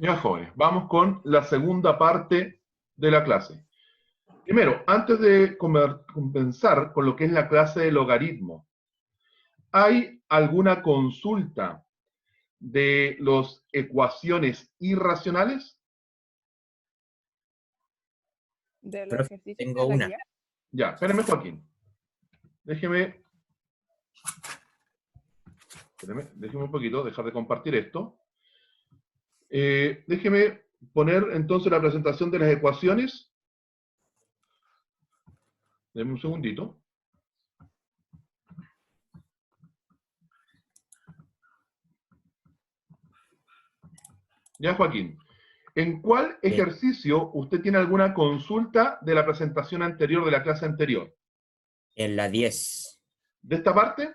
Ya, jóvenes, vamos con la segunda parte de la clase. Primero, antes de comenzar con lo que es la clase de logaritmo, ¿hay alguna consulta de las ecuaciones irracionales? De los Profe, ejercicios tengo de la una. guía. Ya, espérenme, Joaquín. Déjeme un poquito, dejar de compartir esto. Déjeme poner entonces la presentación de las ecuaciones. Denme un segundito. Ya, Joaquín. ¿En cuál Bien. ejercicio usted tiene alguna consulta de la presentación anterior, de la clase anterior? En la 10. ¿De esta parte?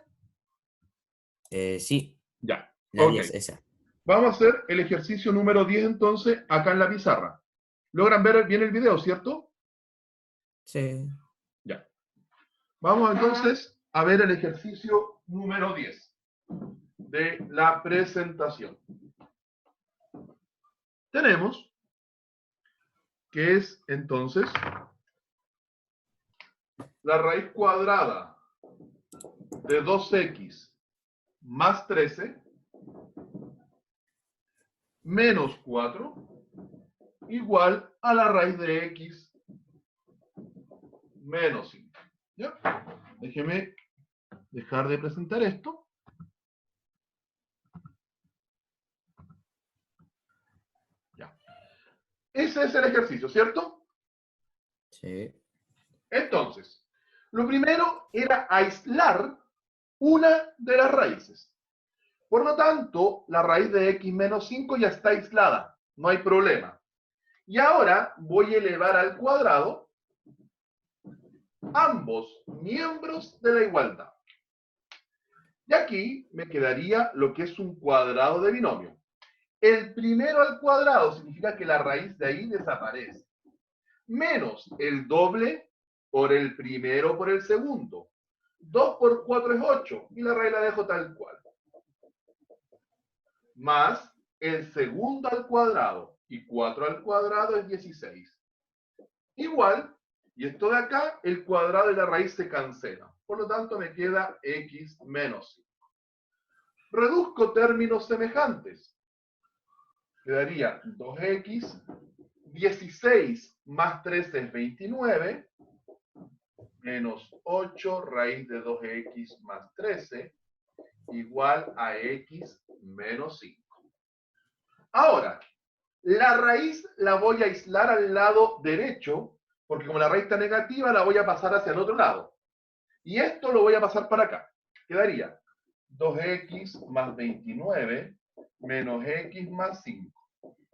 Sí, Ya. la Ok. 10, esa. Vamos a hacer el ejercicio número 10 entonces acá en la pizarra. ¿Logran ver bien el video, cierto? Sí. Ya. Vamos entonces a ver el ejercicio número 10 de la presentación. Tenemos que es entonces la raíz cuadrada de 2x más 13 menos 4 igual a la raíz de x menos 5. ¿Ya? Déjeme dejar de presentar esto. Ya. Ese es el ejercicio, ¿cierto? Sí. Entonces, lo primero era aislar una de las raíces. Por lo tanto, la raíz de x menos 5 ya está aislada. No hay problema. Y ahora voy a elevar al cuadrado ambos miembros de la igualdad. Y aquí me quedaría lo que es un cuadrado de binomio. El primero al cuadrado significa que la raíz de ahí desaparece. Menos el doble por el primero por el segundo. 2 por 4 es 8 y la raíz la dejo tal cual. Más el segundo al cuadrado y 4 al cuadrado es 16. Igual, y esto de acá, el cuadrado y la raíz se cancelan. Por lo tanto, me queda x menos 5. Reduzco términos semejantes. Quedaría 2x, 16 más 13 es 29, menos 8 raíz de 2x más 13, igual a x menos 5. Ahora, la raíz la voy a aislar al lado derecho, porque como la raíz está negativa, la voy a pasar hacia el otro lado. Y esto lo voy a pasar para acá. Quedaría 2x más 29 menos x más 5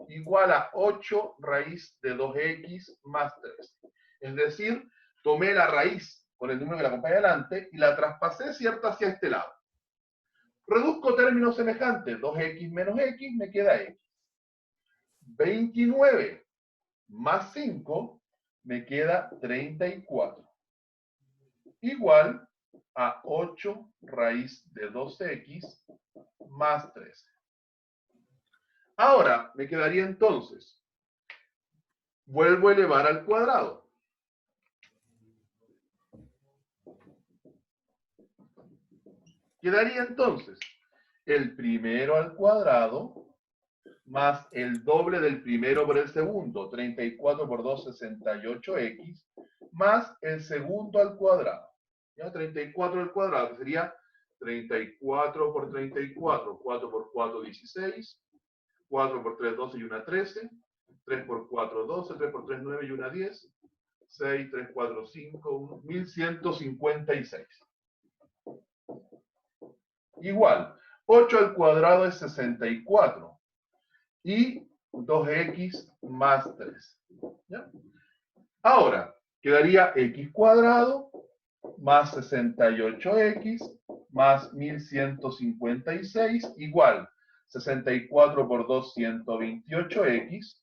igual a 8 raíz de 2x más 3. Es decir, tomé la raíz con el número que la acompaña adelante y la traspasé, ¿cierto?, hacia este lado. Reduzco términos semejantes. 2x menos x me queda x. 29 más 5 me queda 34. Igual a 8 raíz de 2x más 13. Ahora me quedaría entonces, vuelvo a elevar al cuadrado. Quedaría entonces el primero al cuadrado más el doble del primero por el segundo, 34 por 2, 68x, más el segundo al cuadrado. ¿Ya? 34 al cuadrado, que sería 34 por 34, 4 por 4, 16, 4 por 3, 12 y 1, 13, 3 por 4, 12, 3 por 3, 9 y 1, 10, 6, 3, 4, 5, 1, 1156. Igual, 8 al cuadrado es 64 y 2x más 3. ¿Ya? Ahora, quedaría x cuadrado más 68x más 1156 igual 64 por 2, 128x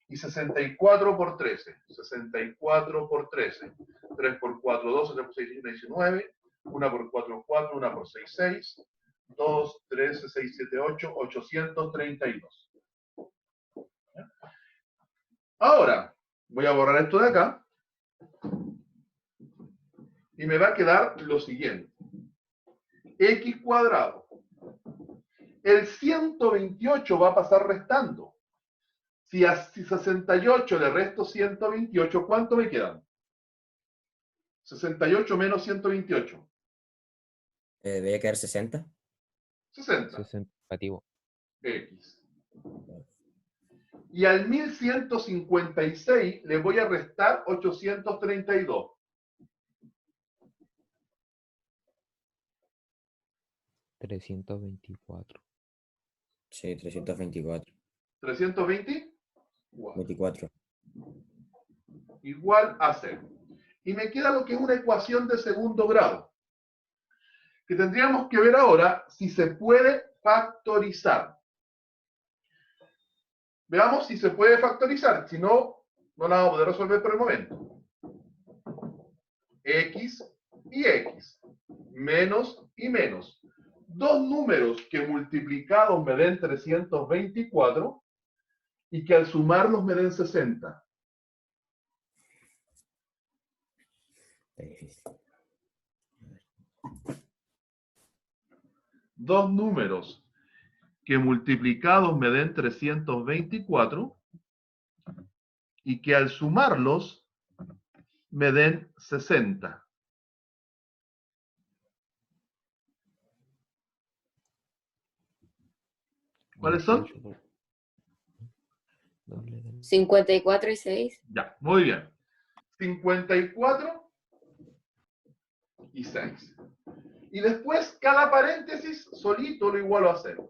y 64 por 13. 64 por 13. 3 por 4, 12, 3 por 6, 19. 1 por 4, 4, 1 por 6, 6. 2, 13, 6, 7, 8, 832. Ahora, voy a borrar esto de acá. Y me va a quedar lo siguiente. X cuadrado. El 128 va a pasar restando. Si a 68 le resto 128, ¿cuánto me quedan? 68 menos 128. Debería quedar 60. 60. 60 negativo. X. Y al 1156 le voy a restar 832. 324. Sí, 324. 320 24. igual a 0. Y me queda lo que es una ecuación de segundo grado, que tendríamos que ver ahora si se puede factorizar. Veamos si se puede factorizar, si no, no la vamos a poder resolver por el momento. X y X, menos y menos. Dos números que multiplicados me den 324 y que al sumarlos me den 60. Está difícil. Dos números que multiplicados me den 324 y que al sumarlos me den 60. ¿Cuáles son? 54 y 6. Ya, muy bien. 54 y 6. Y después cada paréntesis solito lo igualo a 0.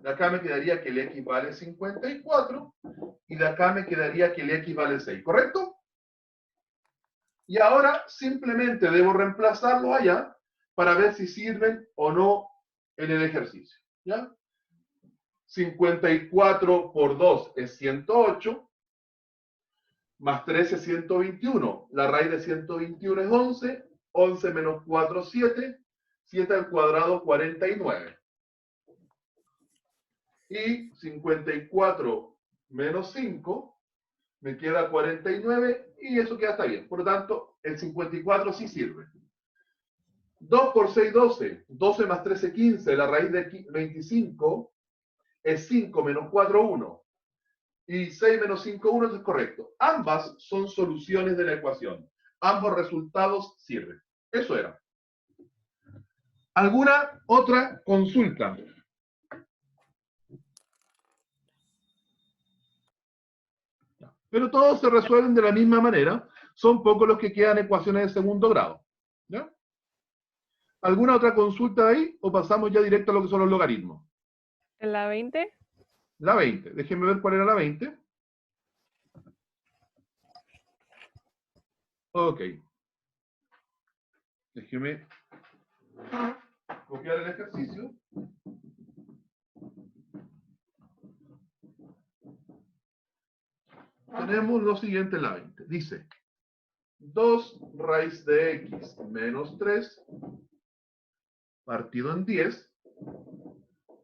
De acá me quedaría que el X vale 54 y de acá me quedaría que el X vale 6, ¿correcto? Y ahora simplemente debo reemplazarlo allá para ver si sirven o no en el ejercicio. ¿Ya? 54 por 2 es 108, más 3 es 121. La raíz de 121 es 11, 11 menos 4, 7, 7 al cuadrado, 49. Y 54 menos 5 me queda 49 y eso queda está bien. Por lo tanto, el 54 sí sirve. 2 por 6, 12. 12 más 13, 15. La raíz de 25 es 5 menos 4, 1. Y 6 menos 5, 1 es correcto. Ambas son soluciones de la ecuación. Ambos resultados sirven. Eso era. ¿Alguna otra consulta? Pero todos se resuelven de la misma manera. Son pocos los que quedan ecuaciones de segundo grado. ¿Ya? ¿Alguna otra consulta ahí o pasamos ya directo a lo que son los logaritmos? ¿En la 20? La 20. Déjenme ver cuál era la 20. Ok. Déjenme copiar el ejercicio. Tenemos lo siguiente en la 20. Dice, 2 raíz de x menos 3 partido en 10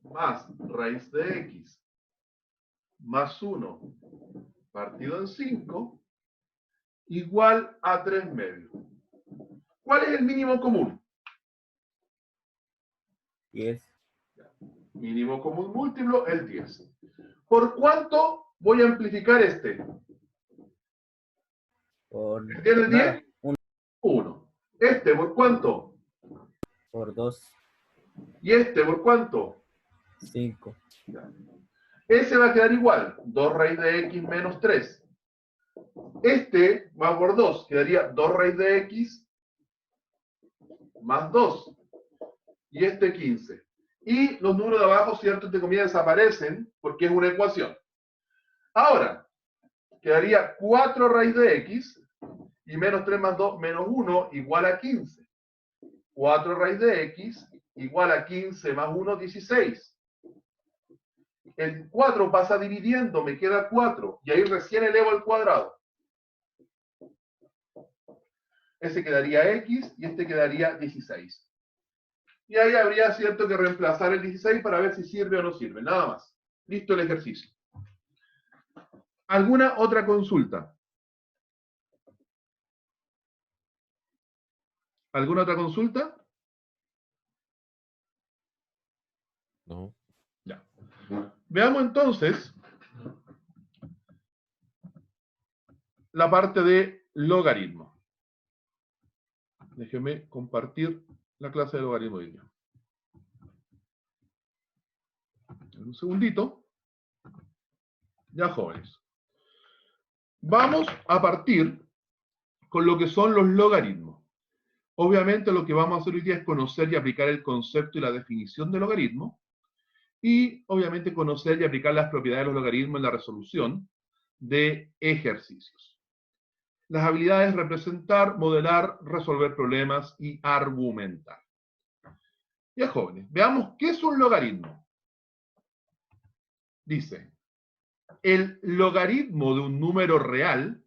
más raíz de x más 1 partido en 5 igual a 3 medios. ¿Cuál es el mínimo común? 10. Mínimo común múltiplo, el 10. ¿Por cuánto voy a amplificar este? Por ¿Tiene el nada. 10? 1. ¿Este por cuánto? Por 2. ¿Y este por cuánto? 5. Ese va a quedar igual. 2 raíz de x menos 3. Este va por 2. Quedaría 2 raíz de x más 2. Y este 15. Y los números de abajo, cierto, entre comillas, desaparecen porque es una ecuación. Ahora, quedaría 4 raíz de x y menos 3 más 2 menos 1 igual a 15. 4 raíz de x igual a 15 más 1, 16. El 4 pasa dividiendo, me queda 4. Y ahí recién elevo al cuadrado. Ese quedaría x y este quedaría 16. Y ahí habría, cierto, que reemplazar el 16 para ver si sirve o no sirve. Nada más. Listo el ejercicio. ¿Alguna otra consulta? ¿Alguna otra consulta? No. Ya. Veamos entonces la parte de logaritmo. Déjeme compartir la clase de logaritmo hoy día. Un segundito. Ya, jóvenes. Vamos a partir con lo que son los logaritmos. Obviamente lo que vamos a hacer hoy día es conocer y aplicar el concepto y la definición de logaritmo. Y obviamente conocer y aplicar las propiedades de los logaritmos en la resolución de ejercicios. Las habilidades: representar, modelar, resolver problemas y argumentar. Ya, jóvenes, veamos qué es un logaritmo. Dice, el logaritmo de un número real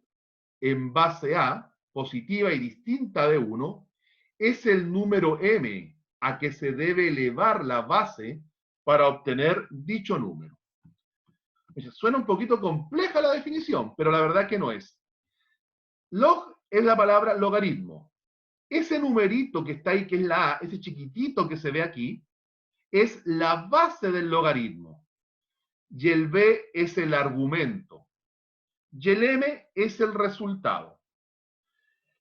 en base a, positiva y distinta de 1, es el número m a que se debe elevar la base para obtener dicho número. Suena un poquito compleja la definición, pero la verdad que no es. Log es la palabra logaritmo. Ese numerito que está ahí, que es la A, ese chiquitito que se ve aquí, es la base del logaritmo. Y el B es el argumento. Y el M es el resultado.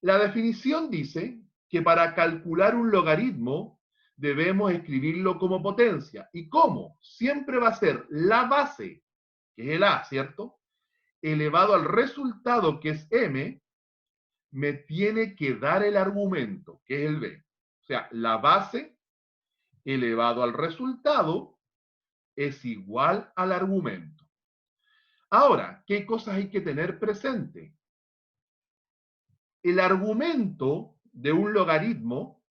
La definición dice que para calcular un logaritmo debemos escribirlo como potencia. ¿Y cómo? Siempre va a ser la base, que es el A, ¿cierto?, elevado al resultado, que es M, me tiene que dar el argumento, que es el B. O sea, la base elevado al resultado es igual al argumento. Ahora, ¿qué cosas hay que tener presente? El argumento de un logaritmo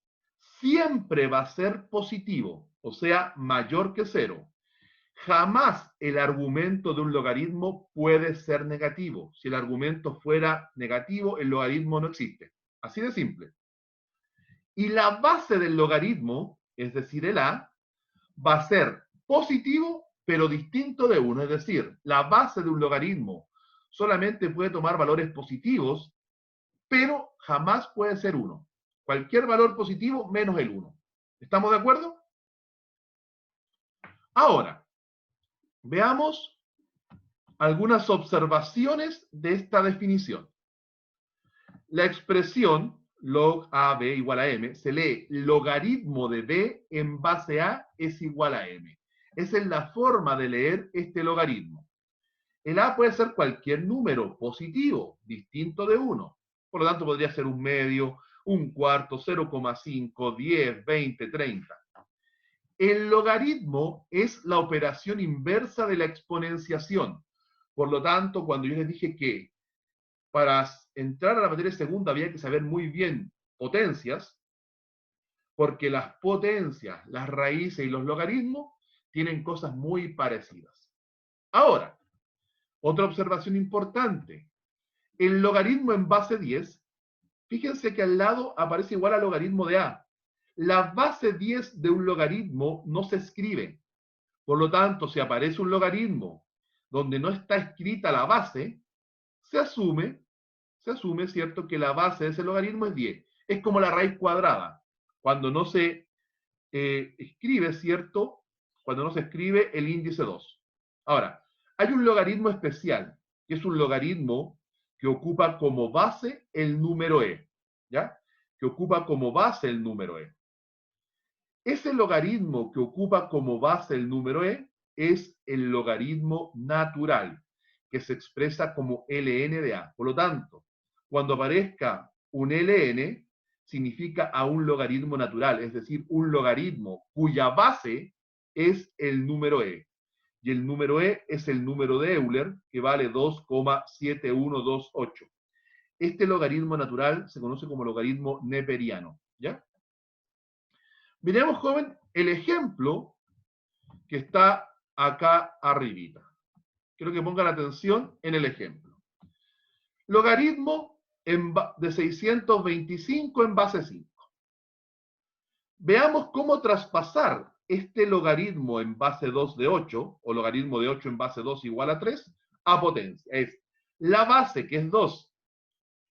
siempre va a ser positivo, o sea, mayor que 0. Jamás el argumento de un logaritmo puede ser negativo. Si el argumento fuera negativo, el logaritmo no existe. Así de simple. Y la base del logaritmo, es decir, el A, va a ser positivo, pero distinto de 1. Es decir, la base de un logaritmo solamente puede tomar valores positivos, pero jamás puede ser 1. Cualquier valor positivo menos el 1. ¿Estamos de acuerdo? Ahora, veamos algunas observaciones de esta definición. La expresión log a b igual a m se lee logaritmo de b en base a es igual a m. Esa es la forma de leer este logaritmo. El a puede ser cualquier número positivo, distinto de 1. Por lo tanto, podría ser un medio, un cuarto, 0,5, 10, 20, 30. El logaritmo es la operación inversa de la exponenciación. Por lo tanto, cuando yo les dije que para entrar a la materia segunda había que saber muy bien potencias, porque las potencias, las raíces y los logaritmos tienen cosas muy parecidas. Ahora, otra observación importante. El logaritmo en base 10, fíjense que al lado aparece igual al logaritmo de a. La base 10 de un logaritmo no se escribe. Por lo tanto, si aparece un logaritmo donde no está escrita la base, se asume, ¿cierto?, que la base de ese logaritmo es 10. Es como la raíz cuadrada. Cuando no se escribe, ¿cierto? Cuando no se escribe el índice 2. Ahora, hay un logaritmo especial, que es un logaritmo que ocupa como base el número e, ¿ya? Que ocupa como base el número e. Ese logaritmo que ocupa como base el número e es el logaritmo natural, que se expresa como ln de a. Por lo tanto, cuando aparezca un ln, significa a un logaritmo natural, es decir, un logaritmo cuya base es el número e. Y el número e es el número de Euler, que vale 2,7128. Este logaritmo natural se conoce como logaritmo neperiano, ¿ya? Miremos, joven, el ejemplo que está acá arribita. Quiero que pongan atención en el ejemplo. Logaritmo de 625 en base 5. Veamos cómo traspasar este logaritmo en base 2 de 8, o logaritmo de 8 en base 2 igual a 3, a potencia. Es la base, que es 2,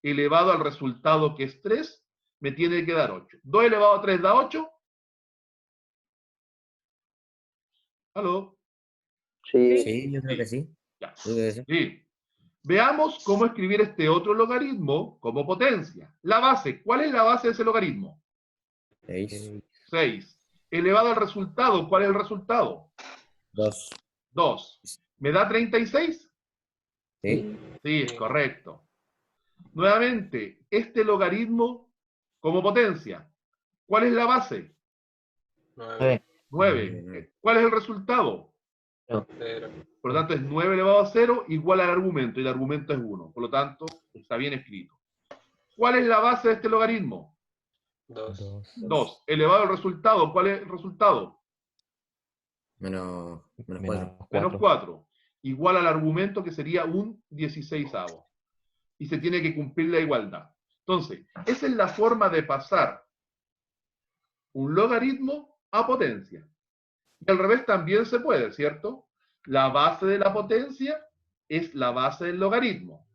elevado al resultado, que es 3, me tiene que dar 8. 2 elevado a 3 da 8. ¿Aló? Sí. Sí, yo creo que sí. Ya. Yo creo que sí. Sí. Veamos cómo escribir este otro logaritmo como potencia. La base, ¿cuál es la base de ese logaritmo? 6, 6. Elevado al resultado, ¿cuál es el resultado? 2. 2. ¿Me da 36? Sí. Sí, es correcto. Nuevamente, este logaritmo como potencia, ¿cuál es la base? 9. 9. ¿Cuál es el resultado? 0. Por lo tanto, es 9 elevado a 0 igual al argumento, y el argumento es 1. Por lo tanto, está bien escrito. ¿Cuál es la base de este logaritmo? 2. 2. Elevado al resultado, ¿cuál es el resultado? Menos 4. Menos 4. Igual al argumento, que sería un 16avo. Y se tiene que cumplir la igualdad. Entonces, esa es la forma de pasar un logaritmo a potencia. Y al revés también se puede, ¿cierto? La base de la potencia es la base del logaritmo.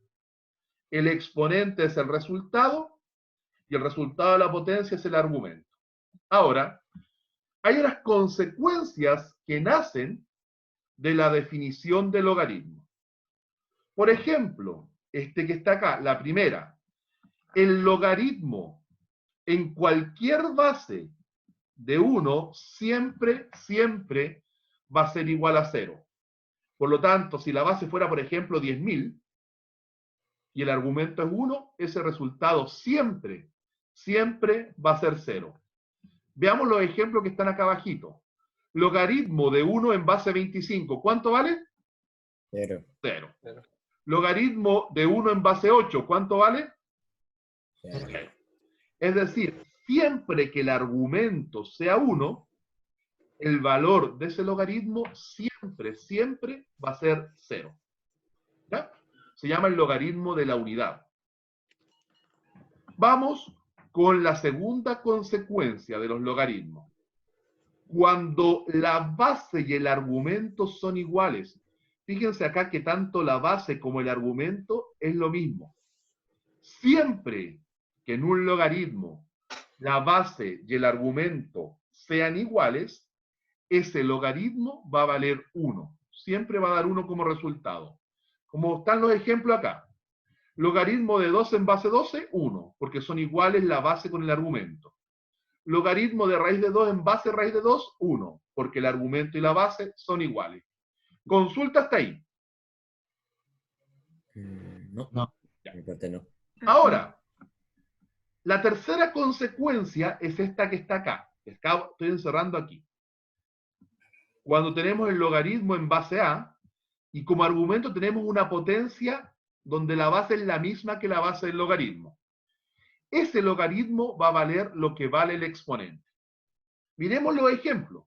El exponente es el resultado y el resultado de la potencia es el argumento. Ahora, hay unas consecuencias que nacen de la definición de logaritmo. Por ejemplo, este que está acá, la primera, el logaritmo en cualquier base de 1 siempre va a ser igual a 0. Por lo tanto, si la base fuera, por ejemplo, 10.000 y el argumento es 1, ese resultado siempre va a ser 0. Veamos los ejemplos que están acá abajito. Logaritmo de 1 en base 25, ¿cuánto vale? 0. 0. Logaritmo de 1 en base 8, ¿cuánto vale? 0. 0. Es decir, siempre que el argumento sea 1, el valor de ese logaritmo siempre va a ser 0. ¿Ya? Se llama el logaritmo de la unidad. Vamos con la segunda consecuencia de los logaritmos. Cuando la base y el argumento son iguales, fíjense acá que tanto la base como el argumento es lo mismo. Siempre que en un logaritmo la base y el argumento sean iguales, ese logaritmo va a valer 1. Siempre va a dar 1 como resultado. Como están los ejemplos acá. Logaritmo de 2 en base 12, 1, porque son iguales la base con el argumento. Logaritmo de raíz de 2 en base raíz de 2, 1, porque el argumento y la base son iguales. Consulta hasta ahí. No. Ya. Mi parte no. Ahora, la tercera consecuencia es esta que está acá. Estoy encerrando aquí. Cuando tenemos el logaritmo en base a, y como argumento tenemos una potencia donde la base es la misma que la base del logaritmo. Ese logaritmo va a valer lo que vale el exponente. Miremos los ejemplos.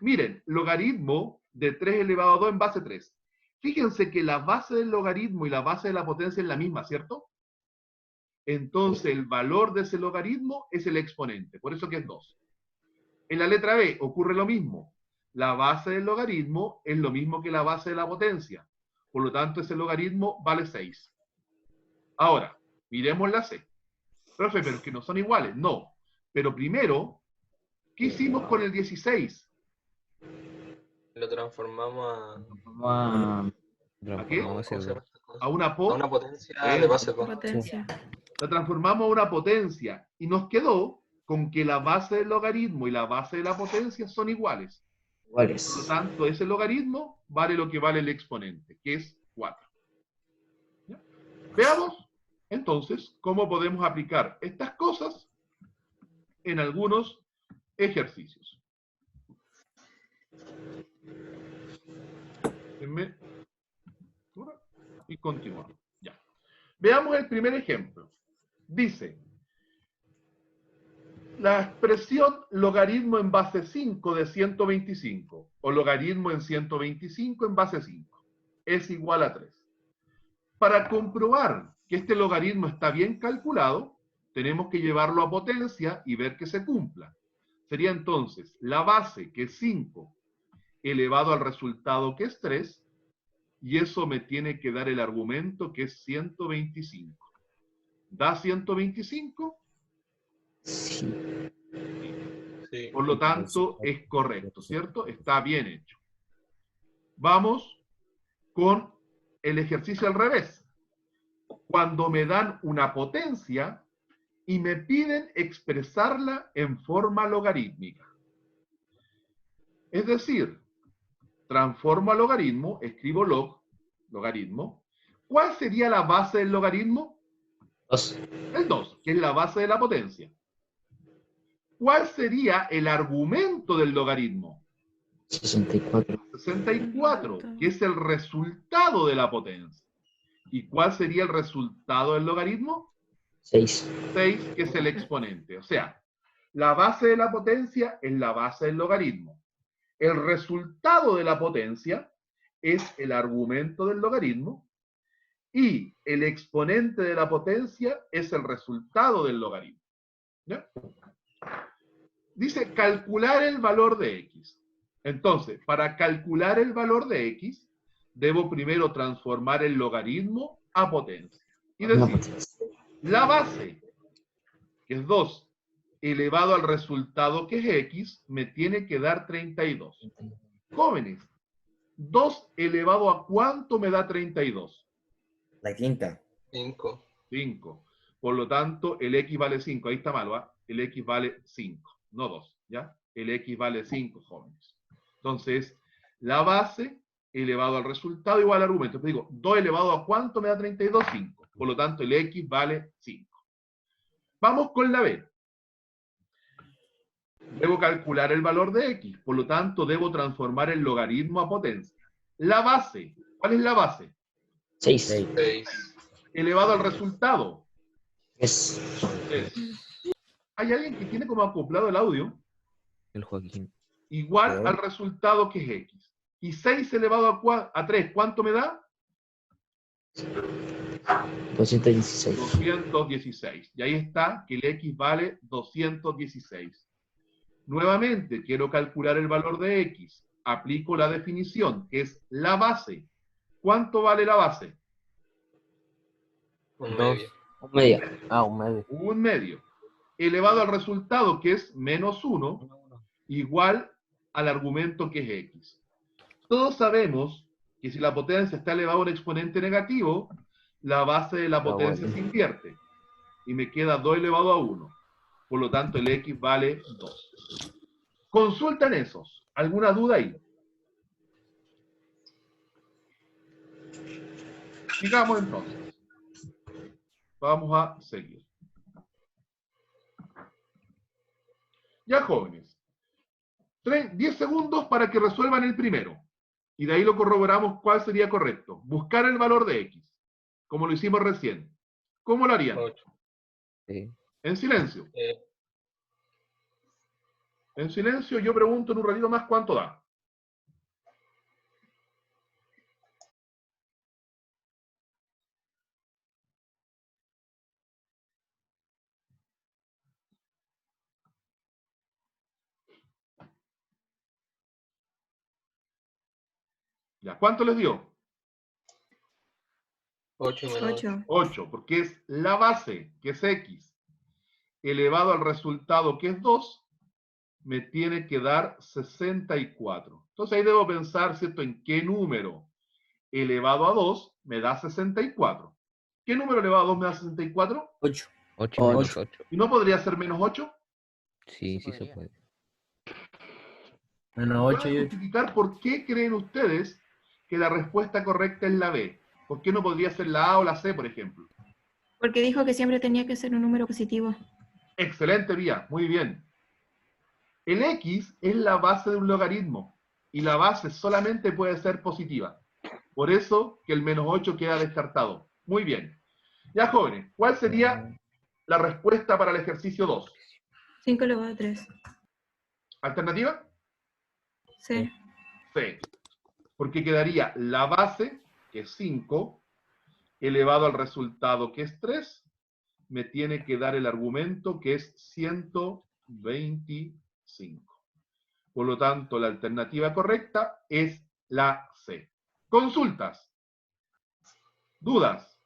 Miren, logaritmo de 3 elevado a 2 en base 3. Fíjense que la base del logaritmo y la base de la potencia es la misma, ¿cierto? Entonces el valor de ese logaritmo es el exponente, por eso que es 2. En la letra B ocurre lo mismo. La base del logaritmo es lo mismo que la base de la potencia. Por lo tanto, ese logaritmo vale 6. Ahora, miremos la C. Profe, pero es que no son iguales. No. Pero primero, ¿qué hicimos con el 16? Lo transformamos Vamos ¿A qué? ¿cómo se llama esta cosa? A una A una po. potencia de base 2. Potencia. La transformamos a una potencia. Y nos quedó con que la base del logaritmo y la base de la potencia son iguales. Por lo tanto, ese logaritmo vale lo que vale el exponente, que es 4. ¿Ya? Veamos, entonces, cómo podemos aplicar estas cosas en algunos ejercicios. Y continuamos. Ya. Veamos el primer ejemplo. Dice, la expresión logaritmo en base 5 de 125 o logaritmo en 125 en base 5 es igual a 3. Para comprobar que este logaritmo está bien calculado, tenemos que llevarlo a potencia y ver que se cumpla. Sería entonces la base, que es 5, elevado al resultado, que es 3, y eso me tiene que dar el argumento, que es 125. ¿Da 125? Sí. Sí. Por lo tanto, es correcto, ¿cierto? Está bien hecho. Vamos con el ejercicio al revés. Cuando me dan una potencia y me piden expresarla en forma logarítmica. Es decir, transformo a logaritmo, escribo logaritmo. ¿Cuál sería la base del logaritmo? 2. El 2, que es la base de la potencia. ¿Cuál sería el argumento del logaritmo? 64. 64, que es el resultado de la potencia. ¿Y cuál sería el resultado del logaritmo? 6. 6, que es el exponente. O sea, la base de la potencia es la base del logaritmo. El resultado de la potencia es el argumento del logaritmo. Y el exponente de la potencia es el resultado del logaritmo. ¿Ya? Dice calcular el valor de x. Entonces, para calcular el valor de x, debo primero transformar el logaritmo a potencia. Y decir, la base, que es 2, elevado al resultado, que es x, me tiene que dar 32. Jóvenes, 2 elevado a ¿cuánto me da 32? La quinta. 5. 5. Por lo tanto, el x vale 5. Ahí está malo, ¿eh? El x vale 5, no 2, ¿ya? El x vale 5, jóvenes. Entonces, la base elevado al resultado igual al argumento. Entonces digo, 2 elevado a ¿cuánto me da 32? 5. Por lo tanto, el x vale 5. Vamos con la B. Debo calcular el valor de x. Por lo tanto, debo transformar el logaritmo a potencia. La base. ¿Cuál es la base? 6. 6. Elevado al resultado. Es. ¿Hay alguien que tiene como acoplado el audio? El Joaquín. Igual al resultado, que es x. Y 6 elevado a 3, ¿cuánto me da? 216. 216. Y ahí está, que el x vale 216. Nuevamente, quiero calcular el valor de x. Aplico la definición, que es la base. ¿Cuánto vale la base? Un 2. medio. Un medio. Ah, un medio. Un medio. Elevado al resultado, que es menos 1, igual al argumento, que es x. Todos sabemos que si la potencia está elevada a un exponente negativo, la base de la potencia se invierte. Y me queda 2 elevado a 1. Por lo tanto, el x vale 2. Consultan esos. ¿Alguna duda ahí? Sigamos entonces. Vamos a seguir. Ya, jóvenes. 10 segundos para que resuelvan el primero. Y de ahí lo corroboramos cuál sería correcto. Buscar el valor de x, como lo hicimos recién. ¿Cómo lo harían? 8. Sí. En silencio. En silencio, yo pregunto en un ratito más cuánto da. Ya, ¿cuánto les dio? 8 menos 8. 8, porque es la base, que es x, elevado al resultado, que es 2, me tiene que dar 64. Entonces ahí debo pensar, ¿cierto?, en qué número elevado a 2 me da 64. ¿Qué número elevado a 2 me da 64? 8. 8 menos 8. ¿Y no podría ser menos 8? Sí, sí se puede. Menos 8 ¿Pueden justificar por qué creen ustedes que la respuesta correcta es la B? ¿Por qué no podría ser la A o la C, por ejemplo? Porque dijo que siempre tenía que ser un número positivo. Excelente, Vía. Muy bien. El X es la base de un logaritmo y la base solamente puede ser positiva. Por eso que el menos 8 queda descartado. Muy bien. Ya, jóvenes, ¿cuál sería la respuesta para el ejercicio 2? 5 elevado a 3. ¿Alternativa? Sí. C. Porque quedaría la base, que es 5, elevado al resultado, que es 3, me tiene que dar el argumento, que es 126. 5. Por lo tanto, la alternativa correcta es la C. ¿Consultas? ¿Dudas?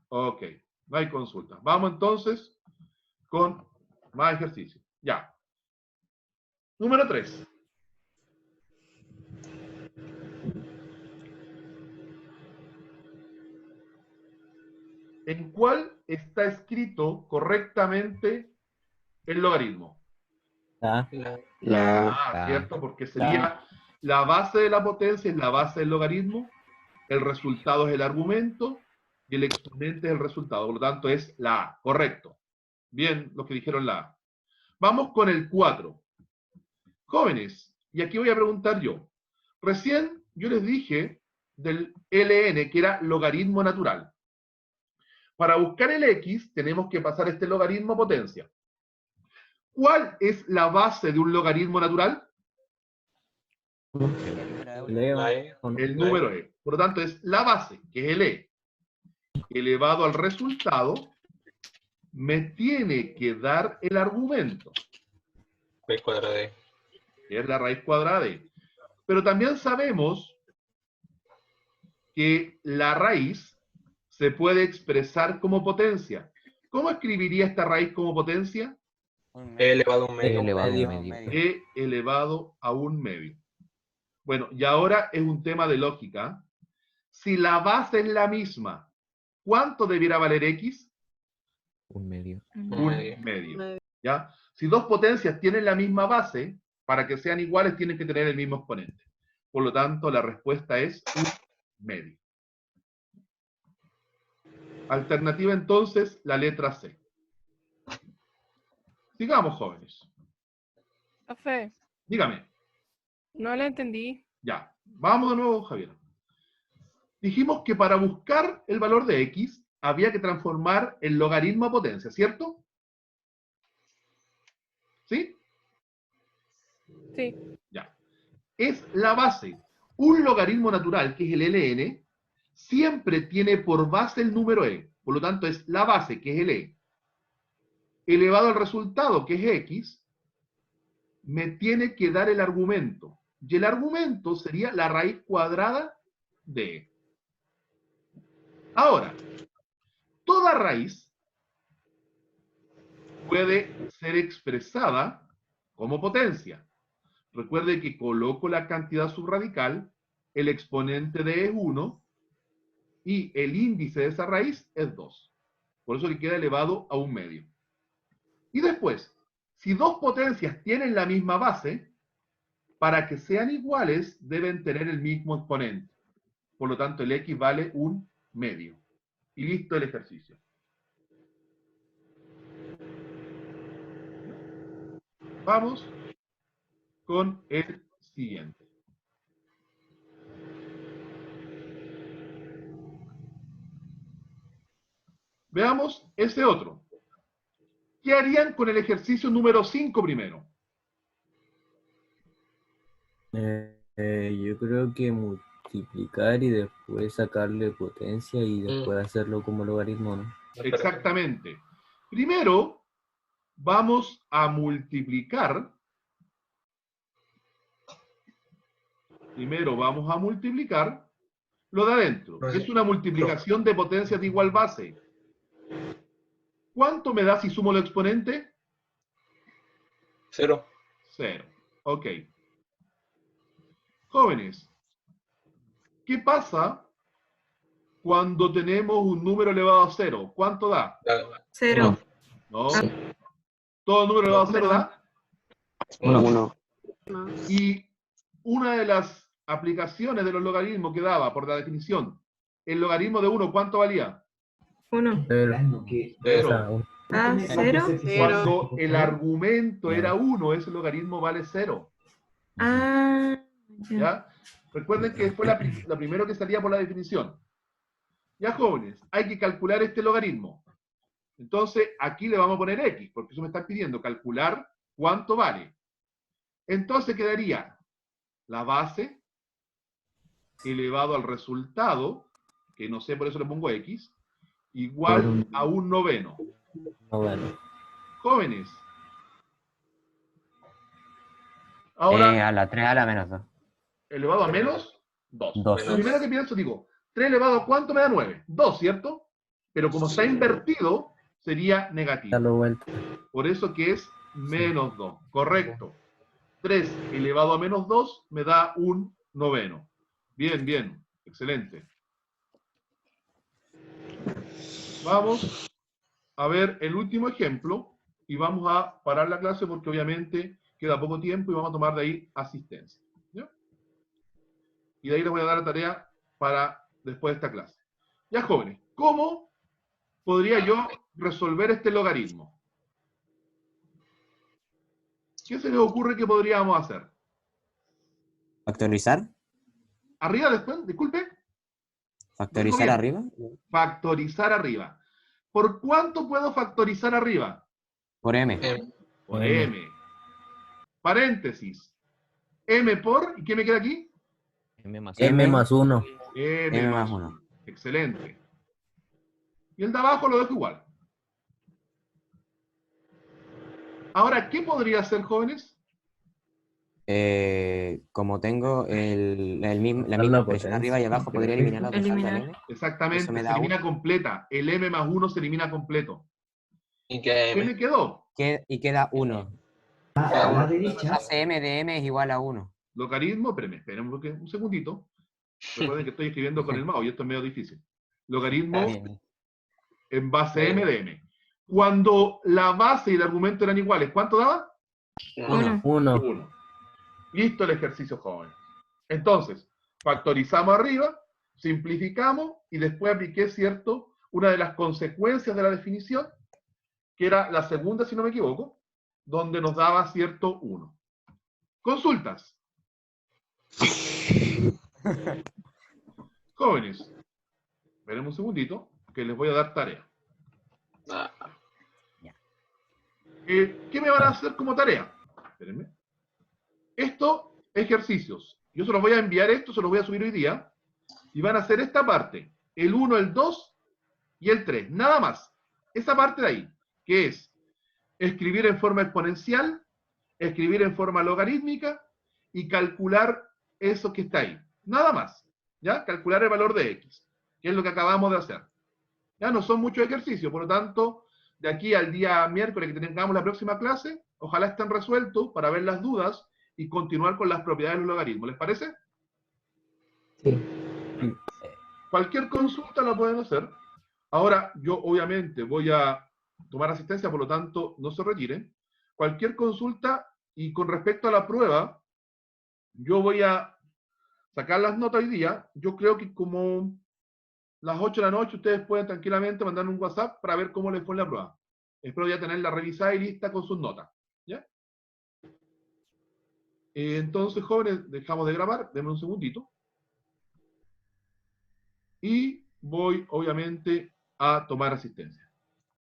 Ok, no hay consultas. Vamos entonces con más ejercicio. Ya. Número 3. ¿En cuál está escrito correctamente el logaritmo? La ¿Cierto? Porque sería la base de la potencia es la base del logaritmo, el resultado es el argumento y el exponente es el resultado. Por lo tanto, es la A. Correcto. Bien, los que dijeron la A. Vamos con el 4. Jóvenes, y aquí voy a preguntar yo. Recién yo les dije del ln, que era logaritmo natural. Para buscar el x, tenemos que pasar este logaritmo a potencia. ¿Cuál es la base de un logaritmo natural? La E. El número e. Por lo tanto, es la base, que es el e, elevado al resultado, me tiene que dar el argumento, Raíz cuadrada de. que es la raíz cuadrada de. Pero también sabemos que la raíz se puede expresar como potencia. ¿Cómo escribiría esta raíz como potencia? E elevado a un medio. Elevado a un medio. E elevado a un medio. Bueno, y ahora es un tema de lógica. Si la base es la misma, ¿cuánto debiera valer x? Un medio. Un medio. ¿Ya? Si dos potencias tienen la misma base, para que sean iguales tienen que tener el mismo exponente. Por lo tanto, la respuesta es un medio. Alternativa entonces, la letra C. Sigamos, jóvenes. Profe, Dígame. no la entendí. Ya. Vamos de nuevo, Javier. Dijimos que para buscar el valor de x, había que transformar el logaritmo a potencia, ¿cierto? ¿Sí? Sí. Ya. Es la base. Un logaritmo natural, que es el ln, siempre tiene por base el número e. Por lo tanto, es la base, que es el e, elevado al resultado, que es x, me tiene que dar el argumento. Y el argumento sería la raíz cuadrada de e. Ahora, toda raíz puede ser expresada como potencia. Recuerde que coloco la cantidad subradical, el exponente de e es 1, y el índice de esa raíz es 2. Por eso le queda elevado a un medio. Y después, si dos potencias tienen la misma base, para que sean iguales deben tener el mismo exponente. Por lo tanto, el x vale un medio. Y listo el ejercicio. Vamos con el siguiente. Veamos ese otro. ¿Qué harían con el ejercicio número 5 primero? Yo creo que multiplicar y después sacarle potencia y después hacerlo como logaritmo, ¿no? Exactamente. Primero, vamos a multiplicar. Primero vamos a multiplicar lo de adentro. Es una multiplicación de potencias de igual base. ¿Cuánto me da si sumo el exponente? 0. 0. Ok. Jóvenes, ¿qué pasa cuando tenemos un número elevado a 0? ¿Cuánto da? 0. No. ¿Todo número elevado a 0 da? 1. Y una de las aplicaciones de los logaritmos que daba, por la definición, el logaritmo de 1, ¿cuánto valía? 1. 0. Ah, 0. Cuando el argumento era 1, ese logaritmo vale 0. Ah, ya. ¿Ya? Recuerden que fue la primero que salía por la definición. Ya, jóvenes, hay que calcular este logaritmo. Entonces, aquí le vamos a poner x, porque eso me está pidiendo calcular cuánto vale. Entonces quedaría la base elevado al resultado, que no sé, por eso le pongo x, igual a un noveno. Bueno. Jóvenes, Ahora, A la 3 a la menos 2. elevado a menos 2. Dos. Lo primero que pienso, digo, 3 elevado a ¿cuánto me da 9? 2, ¿cierto? Pero como está invertido, sería negativo. Darlo vuelta. Por eso que es menos 2. Correcto. 3 elevado a menos 2 me da un noveno. Bien, bien. Excelente. Vamos a ver el último ejemplo y vamos a parar la clase porque obviamente queda poco tiempo y vamos a tomar de ahí asistencia. ¿Ya? Y de ahí les voy a dar la tarea para después de esta clase. Ya, jóvenes, ¿cómo podría yo resolver este logaritmo? ¿Qué se les ocurre que podríamos hacer? ¿Factorizar? Arriba después, disculpe. ¿Factorizar Bien. arriba? Factorizar arriba. ¿Por cuánto puedo factorizar arriba? Por M. Por m. Paréntesis. M por, ¿y qué me queda aquí? M más M más 1. M, M más más 1. 1. Excelente. Y el de abajo lo dejo igual. Ahora, ¿qué podría hacer, jóvenes? Como tengo la La misma potencia. posición arriba y abajo, podría eliminar la Eliminar. M. Exactamente, Eso me se da elimina completa. El M más 1 se elimina completo. ¿Y qué ¿Qué M? me quedó? Y queda 1. Queda uno. Hace M de M es igual a 1. Logaritmo, espérenme un segundito. Recuerden que estoy escribiendo con el mouse y esto es medio difícil. Logaritmo Bien. en base M de M. Cuando la base y el argumento eran iguales, ¿cuánto daba? 1. 1. 1. Listo el ejercicio, joven. Entonces, factorizamos arriba, simplificamos y después apliqué, ¿cierto?, una de las consecuencias de la definición, que era la segunda, si no me equivoco, donde nos daba, ¿cierto?, 1. Consultas. Jóvenes, veremos un segundito, que les voy a dar tarea. Ah, ¿Qué me van a hacer como tarea? Espérenme. Esto, ejercicios. Yo se los voy a enviar esto, se los voy a subir hoy día, y van a hacer esta parte, el 1, el 2 y el 3, nada más. Esa parte de ahí, que es escribir en forma exponencial, escribir en forma logarítmica y calcular eso que está ahí. Nada más, ¿ya? Calcular el valor de x, que es lo que acabamos de hacer. Ya no son muchos ejercicios, por lo tanto, de aquí al día miércoles que tengamos la próxima clase, ojalá estén resueltos para ver las dudas y continuar con las propiedades del logaritmo. ¿Les parece? Sí. Cualquier consulta la pueden hacer. Ahora, yo obviamente voy a tomar asistencia, por lo tanto, no se retiren. Cualquier consulta, y con respecto a la prueba, yo voy a sacar las notas hoy día. Yo creo que como las 8 de la noche ustedes pueden tranquilamente mandar un WhatsApp para ver cómo les fue en la prueba. Espero ya tenerla revisada y lista con sus notas. ¿Ya? Entonces, jóvenes, dejamos de grabar. Denme un segundito. Y voy, obviamente, a tomar asistencia.